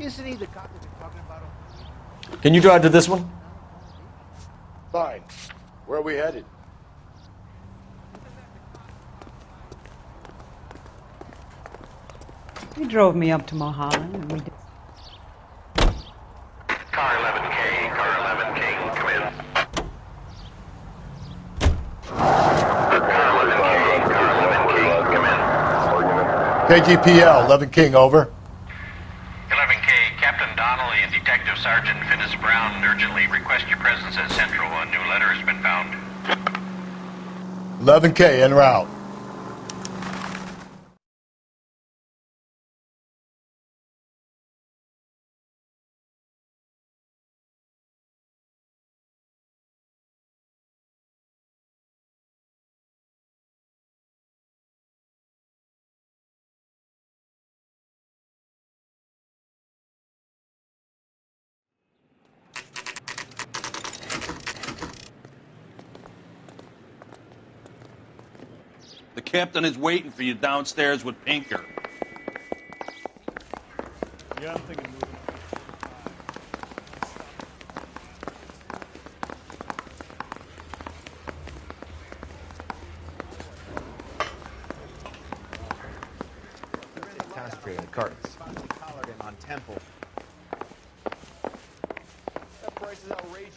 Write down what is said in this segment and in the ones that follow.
Isn't he the cop that they're talking about? Can you drive to this one? Fine. Where are we headed? He drove me up to Mulholland and we did. Car 11K, car 11K, come in. Car 11K, car 11K, come in. KGPL, 11 King, over. 11K, Captain Donnelly and Detective Sergeant Finis Brown urgently request your presence at Central. A new letter has been found. 11K, en route. The captain is waiting for you downstairs with Pinker. Yeah, I'm thinking moving. Concentrate on the cartons. Finally collared him on Temple. That price is outrageous.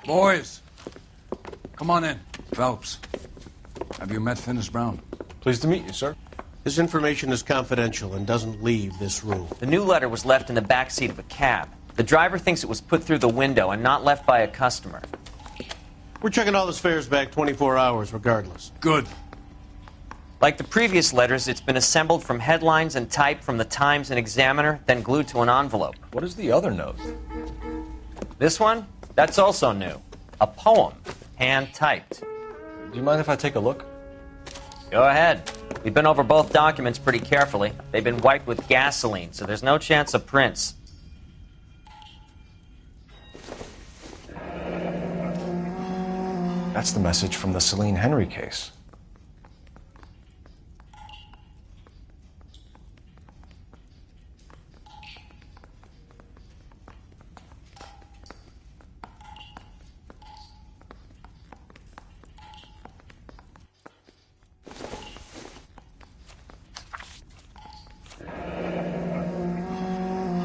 Boys, come on in. Phelps, have you met Finis Brown? Pleased to meet you, sir. This information is confidential and doesn't leave this room. The new letter was left in the back seat of a cab. The driver thinks it was put through the window and not left by a customer. We're checking all his fares back 24 hours regardless. Good. Like the previous letters, it's been assembled from headlines and typed from the Times and Examiner, then glued to an envelope. What is the other note? This one? That's also new. A poem, hand-typed. Do you mind if I take a look? Go ahead. We've been over both documents pretty carefully. They've been wiped with gasoline, so there's no chance of prints. That's the message from the Celine Henry case.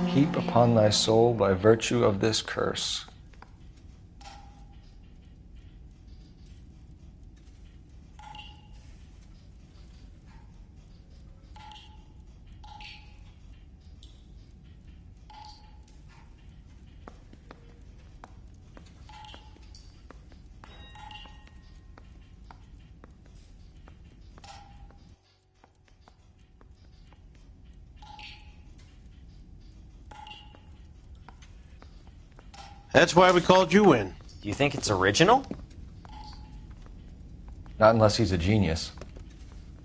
Heap upon thy soul by virtue of this curse. That's why we called you in. Do you think it's original? Not unless he's a genius.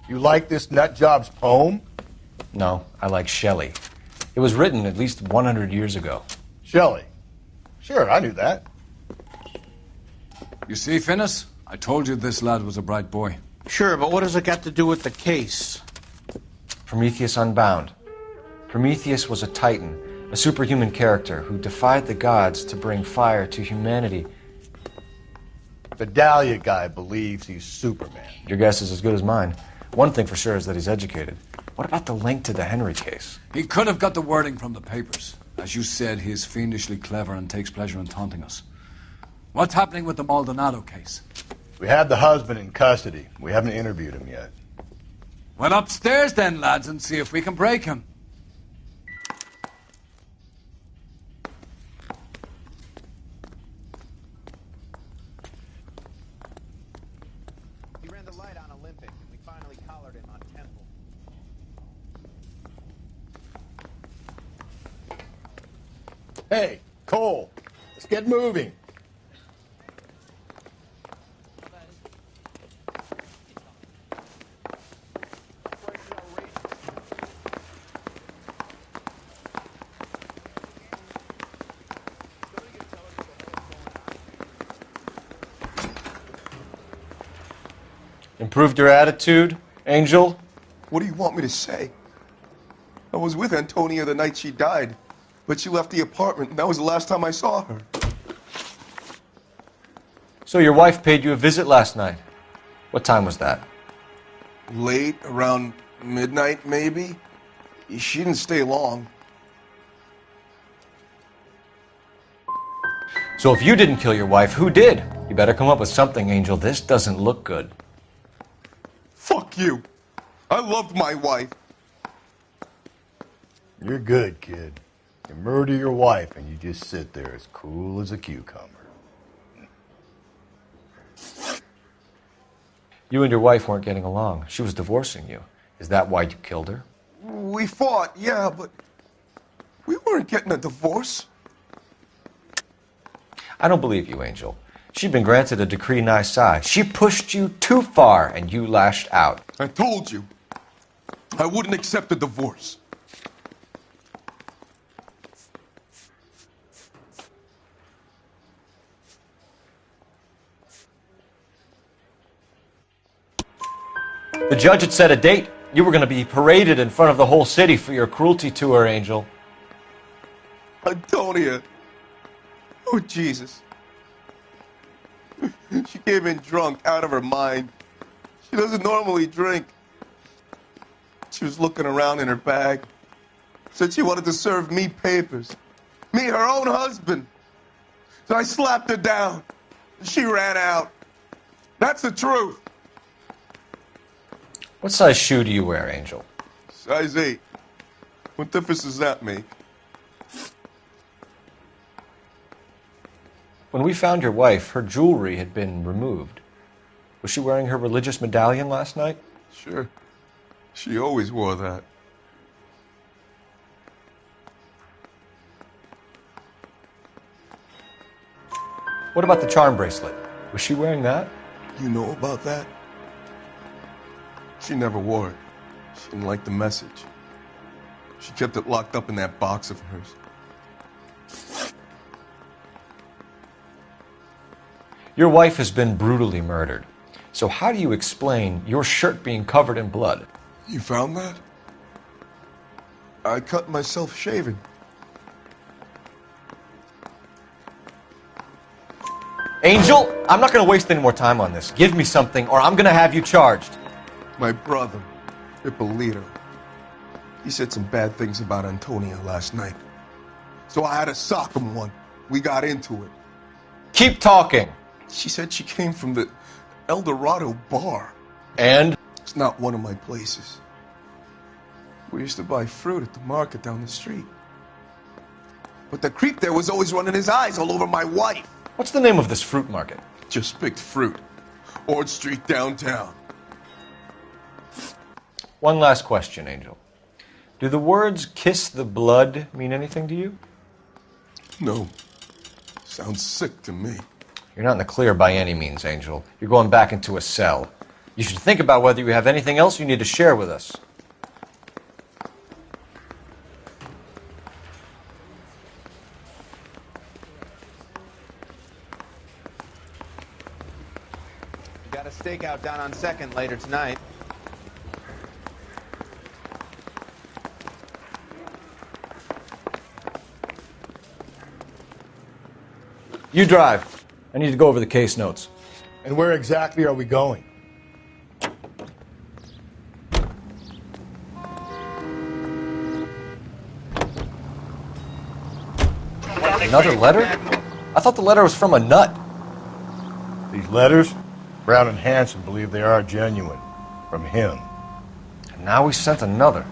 You like this nutjob's poem? No, I like Shelley. It was written at least 100 years ago. Shelley. Sure, I knew that. You see, Finis? I told you this lad was a bright boy. Sure, but what has it got to do with the case? Prometheus Unbound. Prometheus was a titan, a superhuman character who defied the gods to bring fire to humanity. The Dahlia guy believes he's Superman. Your guess is as good as mine. One thing for sure is that he's educated. What about the link to the Henry case? He could have got the wording from the papers. As you said, he is fiendishly clever and takes pleasure in taunting us. What's happening with the Maldonado case? We have the husband in custody. We haven't interviewed him yet. Well, upstairs then, lads, and see if we can break him. He ran the light on Olympic, and we finally collared him on Temple. Hey, Cole, let's get moving. Improved your attitude, Angel? What do you want me to say? I was with Antonia the night she died, but she left the apartment, and that was the last time I saw her. So your wife paid you a visit last night. What time was that? Late, around midnight, maybe? She didn't stay long. So if you didn't kill your wife, who did? You better come up with something, Angel. This doesn't look good. Fuck you. I loved my wife. You're good, kid. You murder your wife and you just sit there as cool as a cucumber. You and your wife weren't getting along. She was divorcing you. Is that why you killed her? We fought, yeah, but we weren't getting a divorce. I don't believe you, Angel. She'd been granted a decree nisi. She pushed you too far and you lashed out. I told you. I wouldn't accept a divorce. The judge had set a date. You were going to be paraded in front of the whole city for your cruelty to her, Angel. Antonia. Oh, Jesus. She came in drunk, out of her mind. She doesn't normally drink. She was looking around in her bag. Said she wanted to serve me papers. Me, her own husband. So I slapped her down. She ran out. That's the truth. What size shoe do you wear, Angel? Size 8. What difference does that make? When we found your wife, her jewelry had been removed. Was she wearing her religious medallion last night? Sure. She always wore that. What about the charm bracelet? Was she wearing that? You know about that? She never wore it. She didn't like the message. She kept it locked up in that box of hers. Your wife has been brutally murdered. So how do you explain your shirt being covered in blood? You found that? I cut myself shaving. Angel, I'm not going to waste any more time on this. Give me something or I'm going to have you charged. My brother, Ippolito, he said some bad things about Antonia last night. So I had to sock him one. We got into it. Keep talking. She said she came from the El Dorado bar. And? It's not one of my places. We used to buy fruit at the market down the street. But the creep there was always running his eyes all over my wife. What's the name of this fruit market? Just picked fruit. Ord Street downtown. One last question, Angel. Do the words kiss the blood mean anything to you? No. Sounds sick to me. You're not in the clear by any means, Angel. You're going back into a cell. You should think about whether you have anything else you need to share with us. We got a stakeout down on 2nd later tonight. You drive. I need to go over the case notes. And where exactly are we going? Another letter? I thought the letter was from a nut. These letters? Brown and Hanson believe they are genuine. From him. And now we sent another.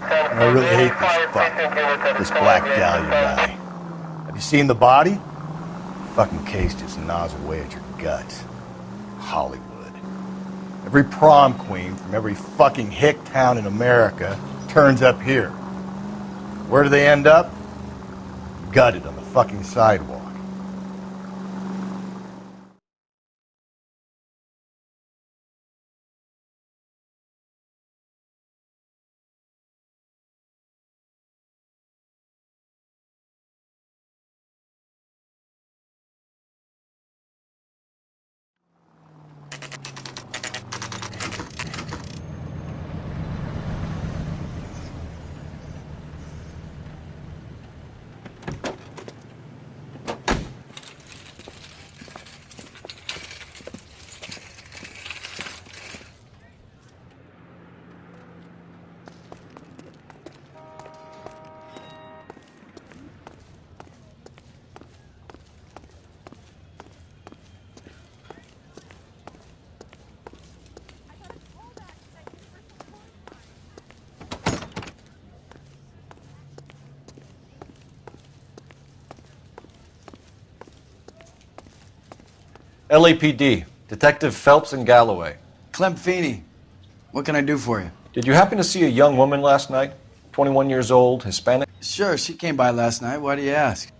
I really hate this fuck. This Black Dahlia guy. Have you seen the body? Fucking case just gnaws away at your guts. Hollywood. Every prom queen from every fucking hick town in America turns up here. Where do they end up? Gutted on the fucking sidewalk. LAPD, Detective Phelps and Galloway. Clem Feeney, what can I do for you? Did you happen to see a young woman last night? 21 years old, Hispanic? Sure, she came by last night. Why do you ask?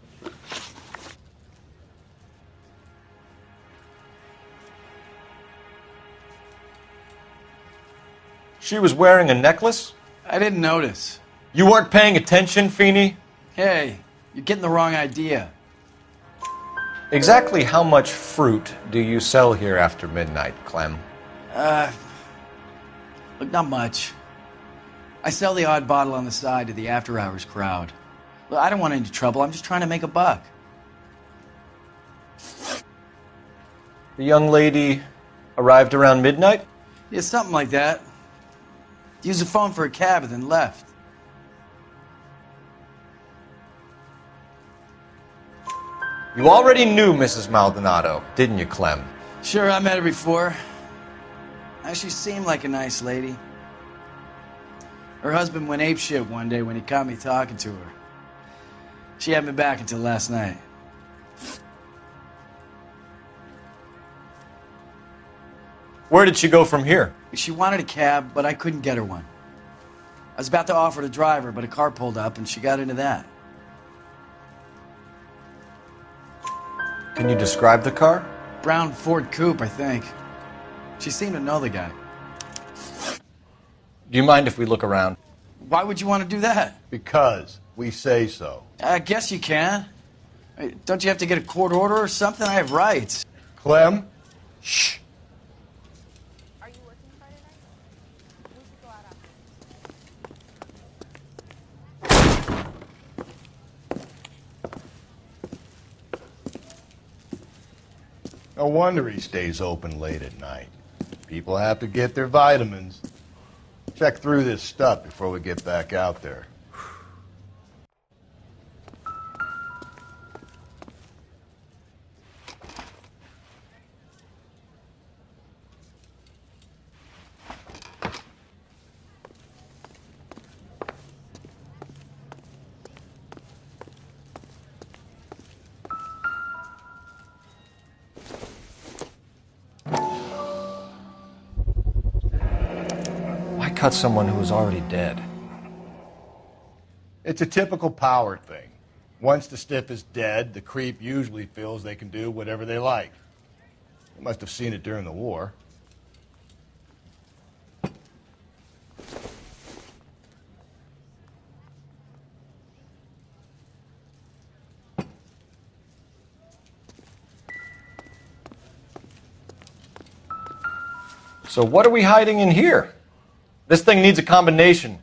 She was wearing a necklace? I didn't notice. You weren't paying attention, Feeney? Hey, you're getting the wrong idea. Exactly how much fruit do you sell here after midnight, Clem? Look, not much. I sell the odd bottle on the side to the after-hours crowd. Look, I don't want any trouble. I'm just trying to make a buck. The young lady arrived around midnight? Yeah, something like that. Used the phone for a cab and then left. You already knew Mrs. Maldonado, didn't you, Clem? Sure, I met her before. She seemed like a nice lady. Her husband went apeshit one day when he caught me talking to her. She hadn't been back until last night. Where did she go from here? She wanted a cab, but I couldn't get her one. I was about to offer to drive her, but a car pulled up and she got into that. Can you describe the car? Brown Ford Coupe, I think. She seemed to know the guy. Do you mind if we look around? Why would you want to do that? Because we say so. I guess you can. Don't you have to get a court order or something? I have rights. Clem? Shh. Are you working Friday night? We should go out after. No wonder he stays open late at night. People have to get their vitamins. Check through this stuff before we get back out there. Cut someone who was already dead. It's a typical power thing. Once the stiff is dead, the creep usually feels they can do whatever they like. They must have seen it during the war. So what are we hiding in here? This thing needs a combination.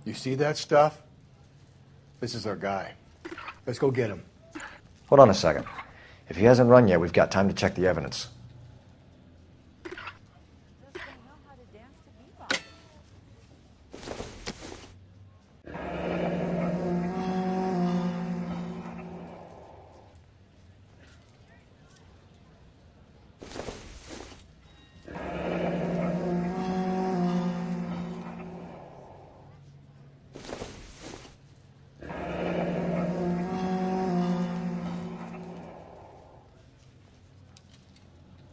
You see that stuff? This is our guy. Let's go get him. Hold on a second. If he hasn't run yet, we've got time to check the evidence.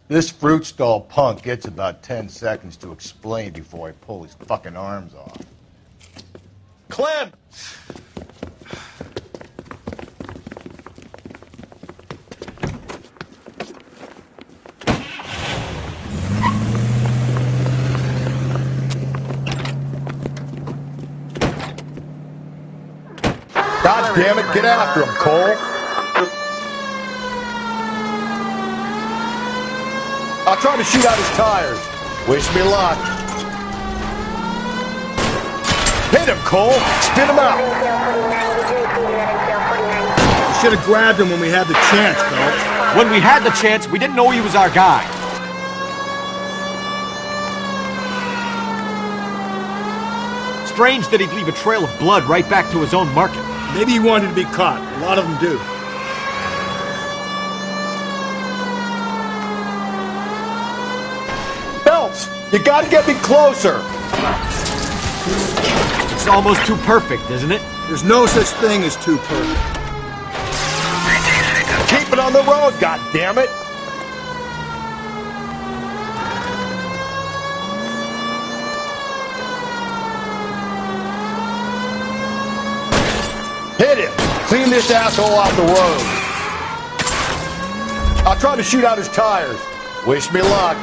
This fruit stall punk gets about 10 seconds to explain before I pull his fucking arms off. Clem! God damn it, get after him, Cole! tried to shoot out his tires. Wish me luck. Hit him, Cole. Spit him out. We should have grabbed him when we had the chance, Phelps. When we had the chance, we didn't know he was our guy. Strange that he'd leave a trail of blood right back to his own market. Maybe he wanted to be caught. A lot of them do. Phelps, you gotta get me closer. It's almost too perfect, isn't it? There's no such thing as too perfect. Keep it on the road, goddammit! Hit him! Clean this asshole off the road. I'll try to shoot out his tires. Wish me luck.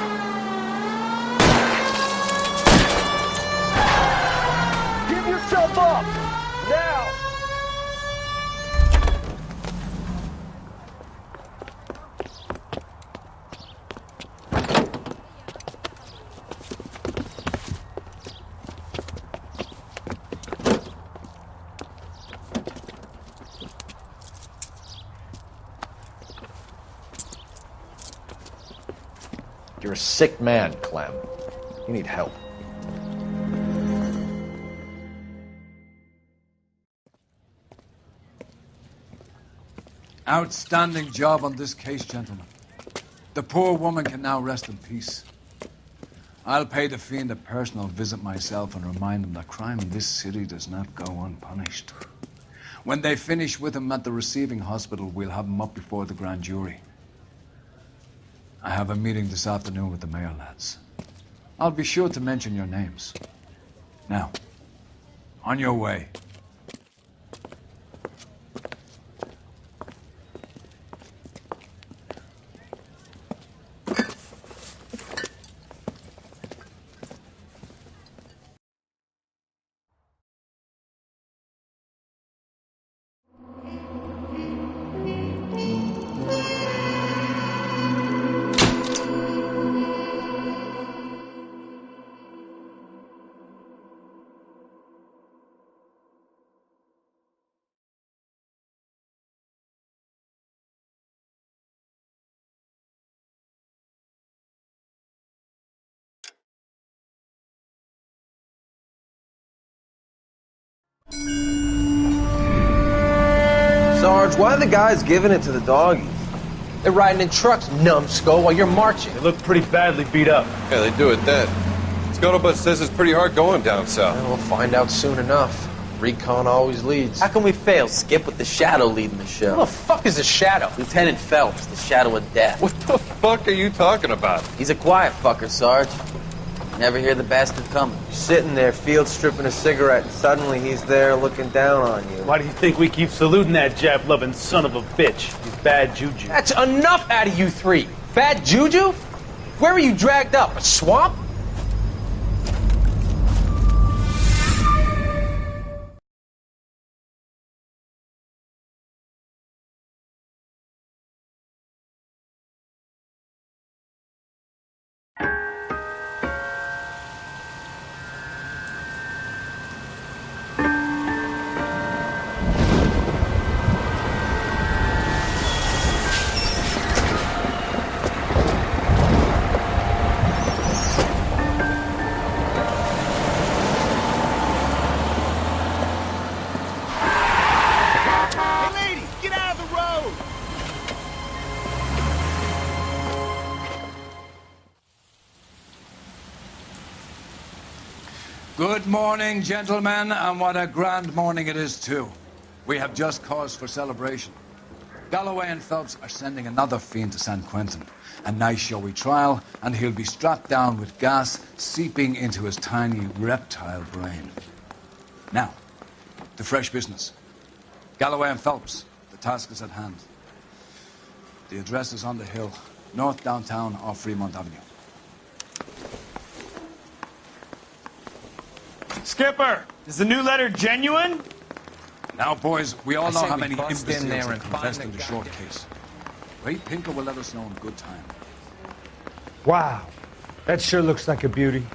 Give yourself up! Now! You're a sick man, Clem. You need help. Outstanding job on this case, gentlemen. The poor woman can now rest in peace. I'll pay the fiend a personal visit myself and remind him that crime in this city does not go unpunished. When they finish with him at the receiving hospital, we'll have him up before the grand jury. I have a meeting this afternoon with the mayor, lads. I'll be sure to mention your names. Now, on your way. Sarge, why are the guys giving it to the doggies? They're riding in trucks, numbskull, while you're marching. They look pretty badly beat up. Yeah, they do at that. Scuttlebutt says it's pretty hard going down south. We'll find out soon enough. Recon always leads. How can we fail, Skip, with the Shadow leading the show? Who the fuck is the Shadow? Lieutenant Phelps, the Shadow of Death. What the fuck are you talking about? He's a quiet fucker, Sarge. Never hear the bastard coming. You're sitting there, field stripping a cigarette, and suddenly he's there looking down on you. Why do you think we keep saluting that Jap-loving son of a bitch? He's bad juju. That's enough out of you three. Bad juju? Where were you dragged up? A swamp? Good morning, gentlemen, and what a grand morning it is, too. We have just cause for celebration. Galloway and Phelps are sending another fiend to San Quentin. A nice showy trial, and he'll be strapped down with gas seeping into his tiny reptile brain. Now, to fresh business. Galloway and Phelps, the task is at hand. The address is on the hill, north downtown off Fremont Avenue. Skipper, is the new letter genuine? Now, boys, we all know how many bust in imbeciles there have and confessed find in the the short goddamn- case. Ray Pinker will let us know in good time. Wow. That sure looks like a beauty.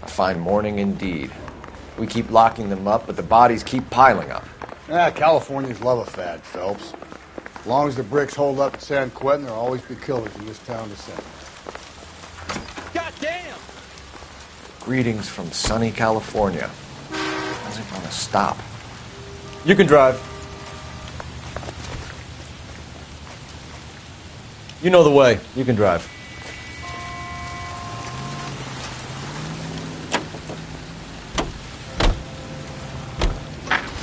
A fine morning indeed. We keep locking them up, but the bodies keep piling up. Californians love a fad, Phelps. As long as the bricks hold up at San Quentin, there'll always be killers in this town to send. Goddamn! Greetings from sunny California. How's it gonna stop? You can drive. You know the way. You can drive.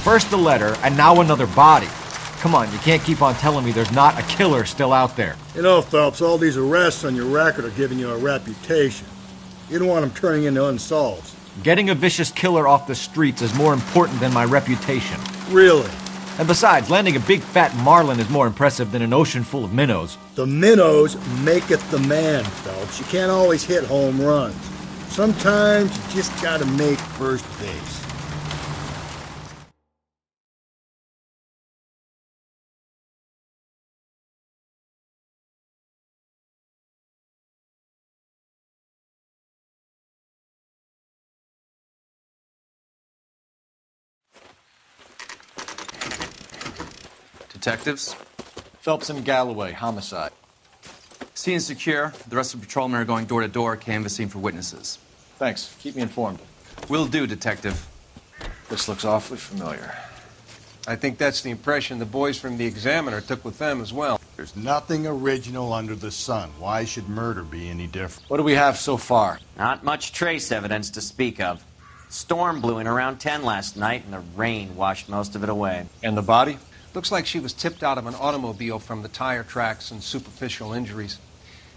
First the letter, and now another body. Come on, you can't keep on telling me there's not a killer still out there. You know, Phelps, all these arrests on your record are giving you a reputation. You don't want them turning into unsolveds. Getting a vicious killer off the streets is more important than my reputation. Really? And besides, landing a big fat marlin is more impressive than an ocean full of minnows. The minnows maketh the man, Phelps. You can't always hit home runs. Sometimes you just gotta make first base. Detectives? Phelps and Galloway, homicide. Scene is secure. The rest of the patrolmen are going door to door, canvassing for witnesses. Thanks. Keep me informed. Will do, Detective. This looks awfully familiar. I think that's the impression the boys from the Examiner took with them as well. There's nothing original under the sun. Why should murder be any different? What do we have so far? Not much trace evidence to speak of. Storm blew in around 10 last night, and the rain washed most of it away. And the body? Looks like she was tipped out of an automobile from the tire tracks and superficial injuries.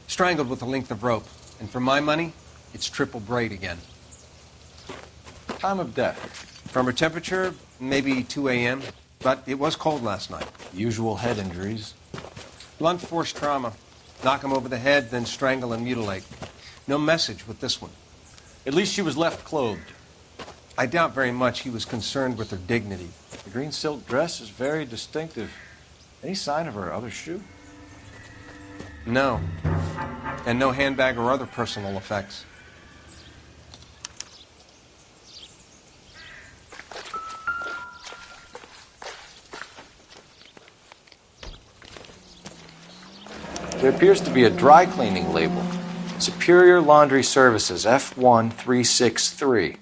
Strangled with a length of rope. And for my money, it's triple braid again. Time of death? From her temperature, maybe 2 a.m., but it was cold last night. Usual head injuries. Blunt force trauma. Knock him over the head, then strangle and mutilate. No message with this one. At least she was left clothed. I doubt very much he was concerned with her dignity. The green silk dress is very distinctive. Any sign of her other shoe? No. And no handbag or other personal effects. There appears to be a dry cleaning label. Superior Laundry Services, F1363.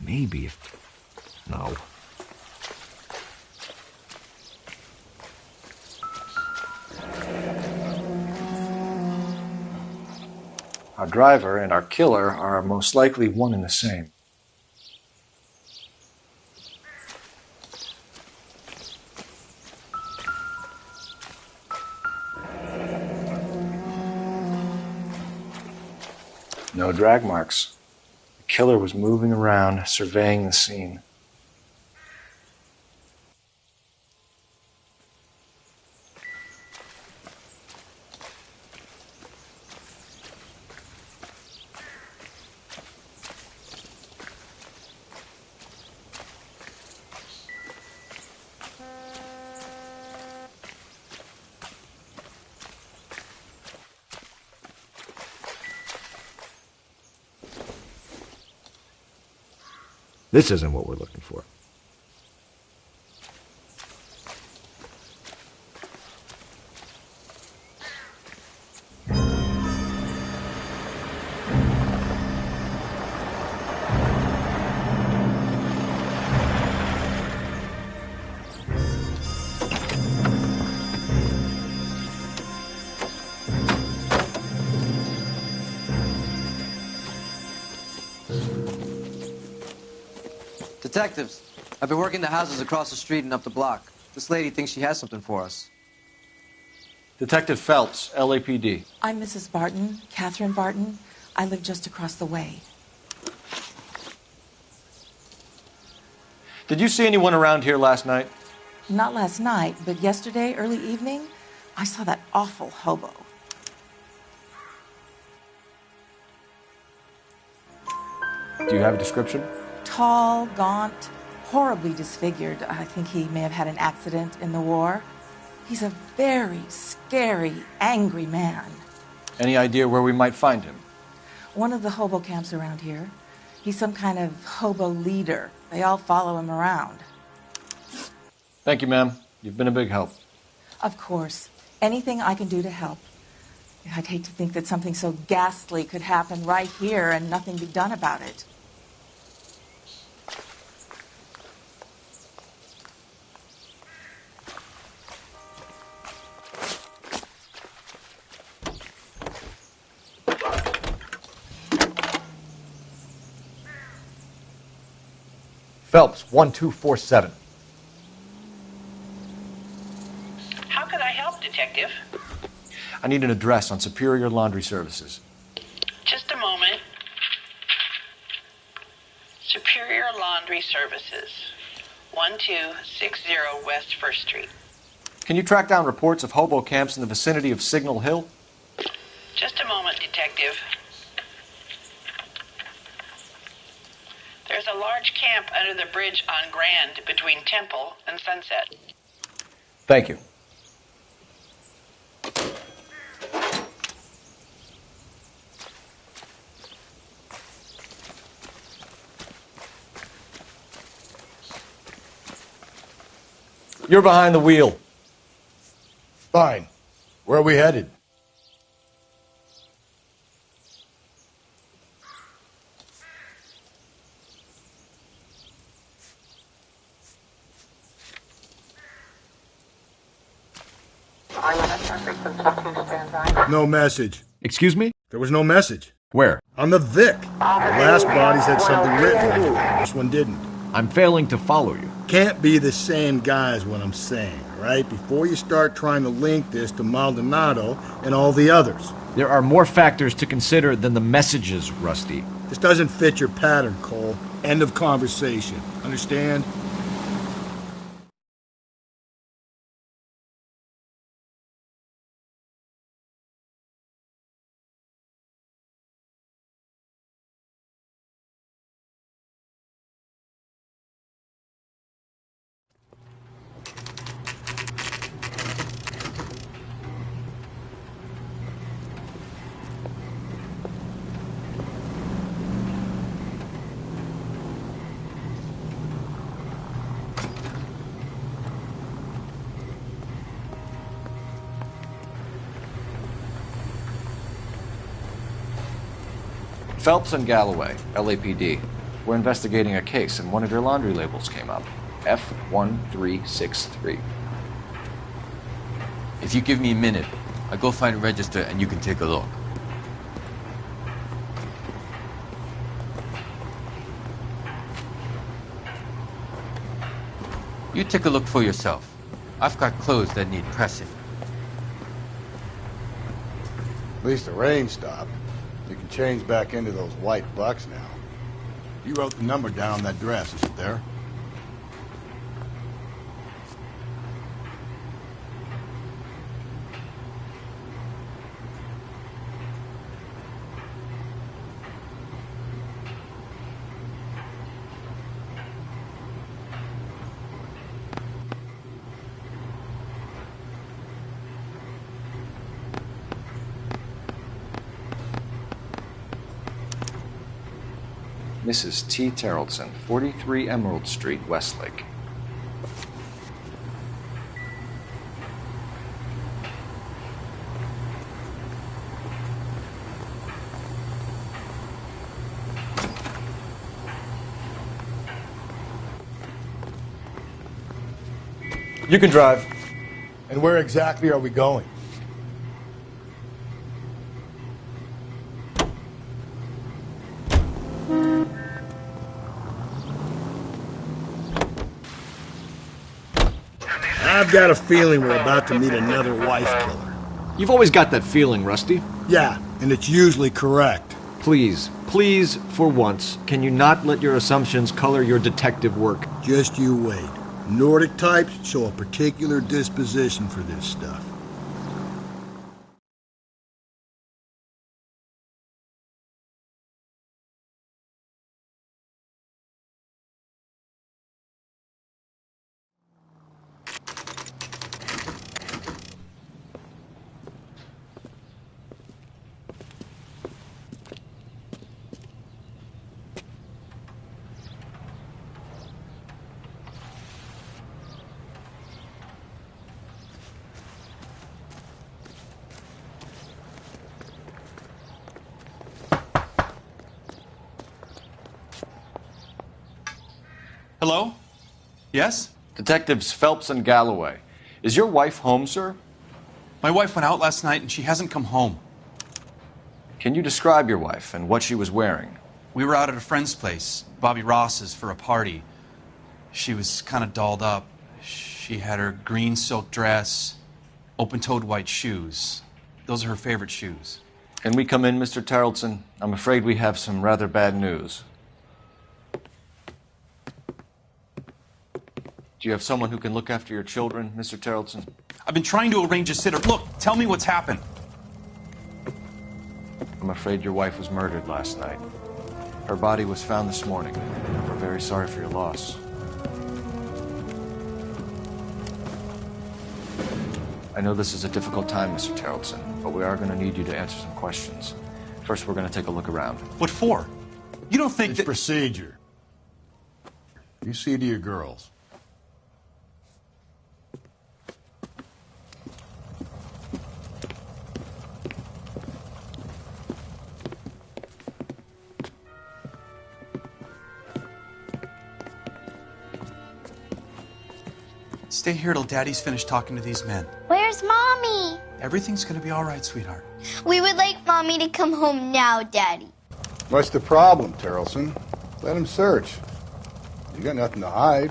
Maybe if... No. Our driver and our killer are most likely one and the same. No drag marks. The killer was moving around, surveying the scene. This isn't what we're looking for. Detectives, I've been working the houses across the street and up the block. This lady thinks she has something for us. Detective Phelps, LAPD. I'm Mrs. Barton, Catherine Barton. I live just across the way. Did you see anyone around here last night? Not last night, but yesterday, early evening, I saw that awful hobo. Do you have a description? Tall, gaunt, horribly disfigured. I think he may have had an accident in the war. He's a very scary, angry man. Any idea where we might find him? One of the hobo camps around here. He's some kind of hobo leader. They all follow him around. Thank you, ma'am. You've been a big help. Of course. Anything I can do to help. I'd hate to think that something so ghastly could happen right here and nothing be done about it. Phelps, 1247. How can I help, Detective? I need an address on Superior Laundry Services. Just a moment. Superior Laundry Services, 1260 West 1st Street. Can you track down reports of hobo camps in the vicinity of Signal Hill? Just a moment, Detective. There's a large camp under the bridge on Grand between Temple and Sunset. Thank you. You're behind the wheel. Fine. Where are we headed? No message. Excuse me? There was no message. Where? On the Vic. The last bodies had something written on it. This one didn't. I'm failing to follow you. Can't be the same guy is what I'm saying, right? Before you start trying to link this to Maldonado and all the others. There are more factors to consider than the messages, Rusty. This doesn't fit your pattern, Cole. End of conversation. Understand? Phelps and Galloway, LAPD. We're investigating a case, and one of your laundry labels came up. F1363. If you give me a minute, I'll go find a register and you can take a look. You take a look for yourself. I've got clothes that need pressing. At least the rain stopped. You can change back into those white bucks now. You wrote the number down on that dress, is it there? Mrs. T. Terrellson, 43 Emerald Street, Westlake. You can drive. And where exactly are we going? I've got a feeling we're about to meet another wife killer. You've always got that feeling, Rusty. Yeah, and it's usually correct. Please, for once, can you not let your assumptions color your detective work? Just you wait. Nordic types show a particular disposition for this stuff. Hello? Yes? Detectives Phelps and Galloway. Is your wife home, sir? My wife went out last night and she hasn't come home. Can you describe your wife and what she was wearing? We were out at a friend's place, Bobby Ross's, for a party. She was kind of dolled up. She had her green silk dress, open-toed white shoes. Those are her favorite shoes. Can we come in, Mr. Tarleton? I'm afraid we have some rather bad news. Do you have someone who can look after your children, Mr. Tarleton? I've been trying to arrange a sitter. Look, tell me what's happened. I'm afraid your wife was murdered last night. Her body was found this morning. We're very sorry for your loss. I know this is a difficult time, Mr. Tarleton, but we are going to need you to answer some questions. First, we're going to take a look around. What for? You don't think it's procedure. You see to your girls. Stay here till Daddy's finished talking to these men. Where's Mommy? Everything's gonna be all right, sweetheart. We would like Mommy to come home now, Daddy. What's the problem, Tarleton? Let him search. You got nothing to hide.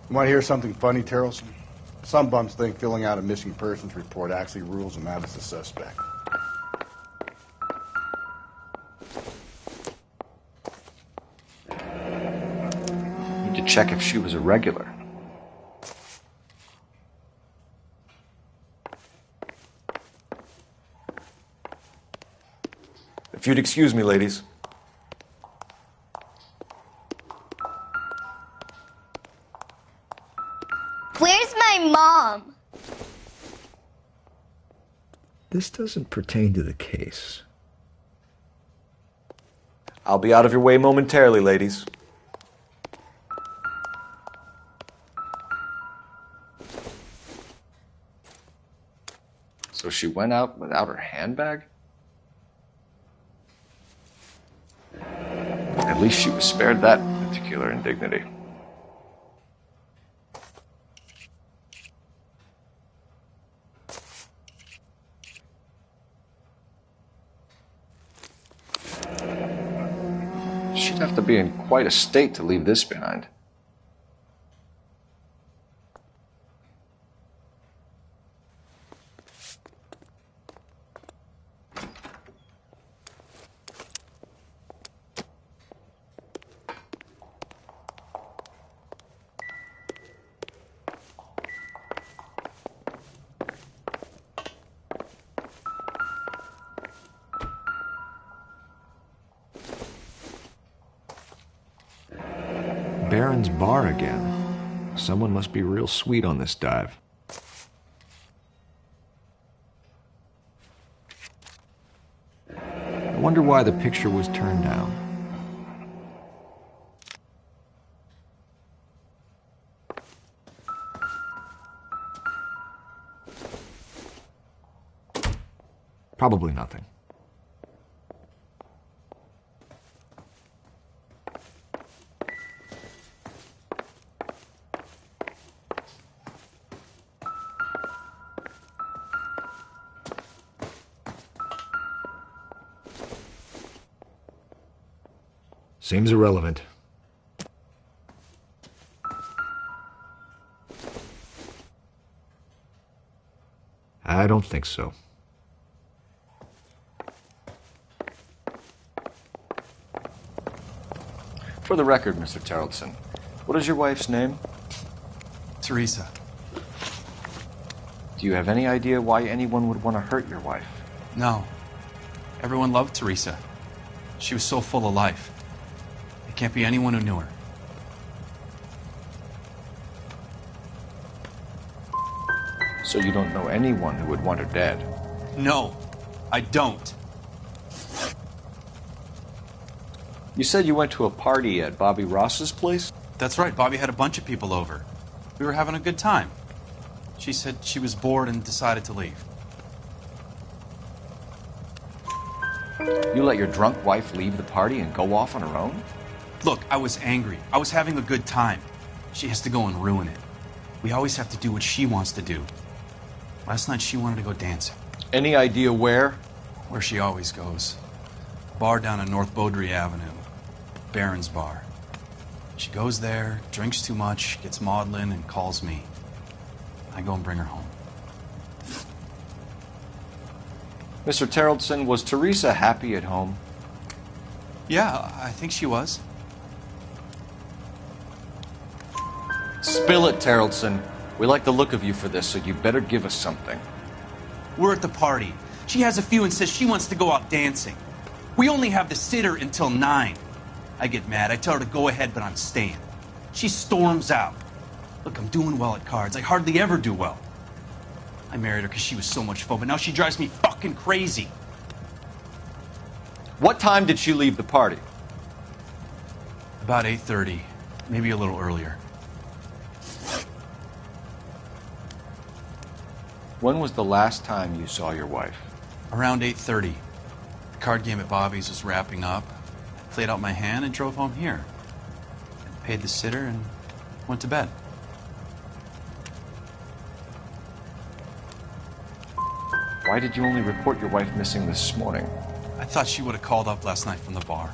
You want to hear something funny, Tarleton? Some bums think filling out a missing persons report actually rules them out as a suspect. To check if she was a regular. If you'd excuse me, ladies. Where's my mom? This doesn't pertain to the case. I'll be out of your way momentarily, ladies. So she went out without her handbag? At least she was spared that particular indignity. She'd have to be in quite a state to leave this behind. Baron's bar again. Someone must be real sweet on this dive. I wonder why the picture was turned down. Probably nothing. Seems irrelevant. I don't think so. For the record, Mr. Terrellson, what is your wife's name? Teresa. Do you have any idea why anyone would want to hurt your wife? No. Everyone loved Teresa. She was so full of life. It can't be anyone who knew her. So you don't know anyone who would want her dead? No, I don't. You said you went to a party at Bobby Ross's place? That's right, Bobby had a bunch of people over. We were having a good time. She said she was bored and decided to leave. You let your drunk wife leave the party and go off on her own? Look, I was angry. I was having a good time. She has to go and ruin it. We always have to do what she wants to do. Last night she wanted to go dancing. Any idea where? Where she always goes. A bar down on North Beaudry Avenue. Baron's Bar. She goes there, drinks too much, gets maudlin, and calls me. I go and bring her home. Mr. Terrellson, was Teresa happy at home? Yeah, I think she was. Spill it, Terrellson. We like the look of you for this, so you better give us something. We're at the party. She has a few and says she wants to go out dancing. We only have the sitter until 9. I get mad. I tell her to go ahead, but I'm staying. She storms out. Look, I'm doing well at cards. I hardly ever do well. I married her because she was so much fun, but now she drives me fucking crazy. What time did she leave the party? About 8:30, maybe a little earlier. When was the last time you saw your wife? Around 8:30. The card game at Bobby's was wrapping up. I played out my hand and drove home here. I paid the sitter and went to bed. Why did you only report your wife missing this morning? I thought she would have called up last night from the bar.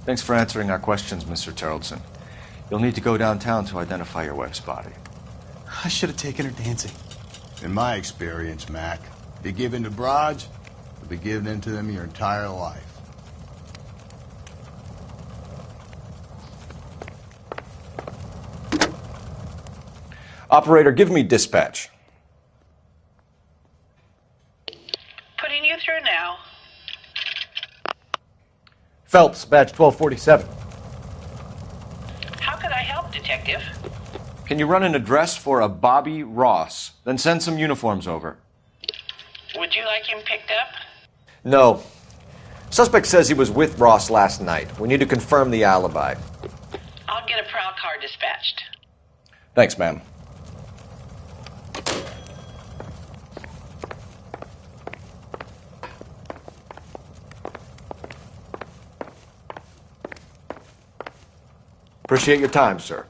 Thanks for answering our questions, Mr. Terrellson. You'll need to go downtown to identify your wife's body. I should have taken her dancing. In my experience, Mac, you give in to broads, you'll be giving in to them your entire life. Operator, give me dispatch. Putting you through now. Phelps, badge 1247. How could I help, Detective? Can you run an address for a Bobby Ross? Then send some uniforms over. Would you like him picked up? No. Suspect says he was with Ross last night. We need to confirm the alibi. I'll get a prowl car dispatched. Thanks, ma'am. Appreciate your time, sir.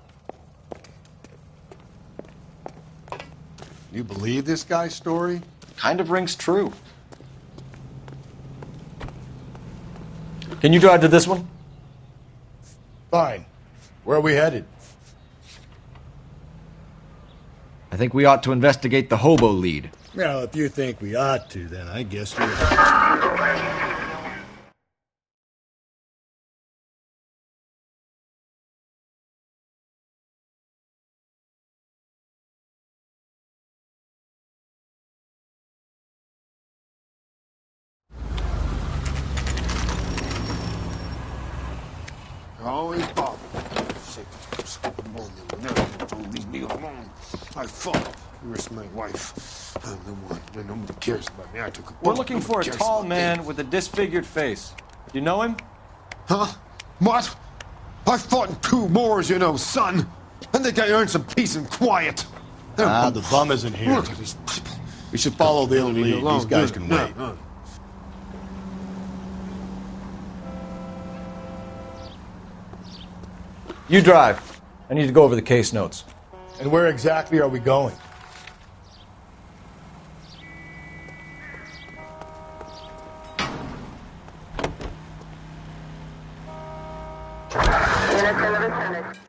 You believe this guy's story? Kind of rings true. Can you drive to this one? Fine. Where are we headed? I think we ought to investigate the hobo lead. Well, if you think we ought to, then I guess we... Always bother. Leave me alone. I fought. You risked my wife. I'm the one. Nobody cares about me. I took a We're looking for a tall man with a disfigured face. Do you know him? Huh? What? I fought in 2 wars, you know, son. I think I earned some peace and quiet. The bum isn't here. Look at these people. We should follow the lead. These guys can wait. You drive. I need to go over the case notes. And where exactly are we going? Unit 11 Senate.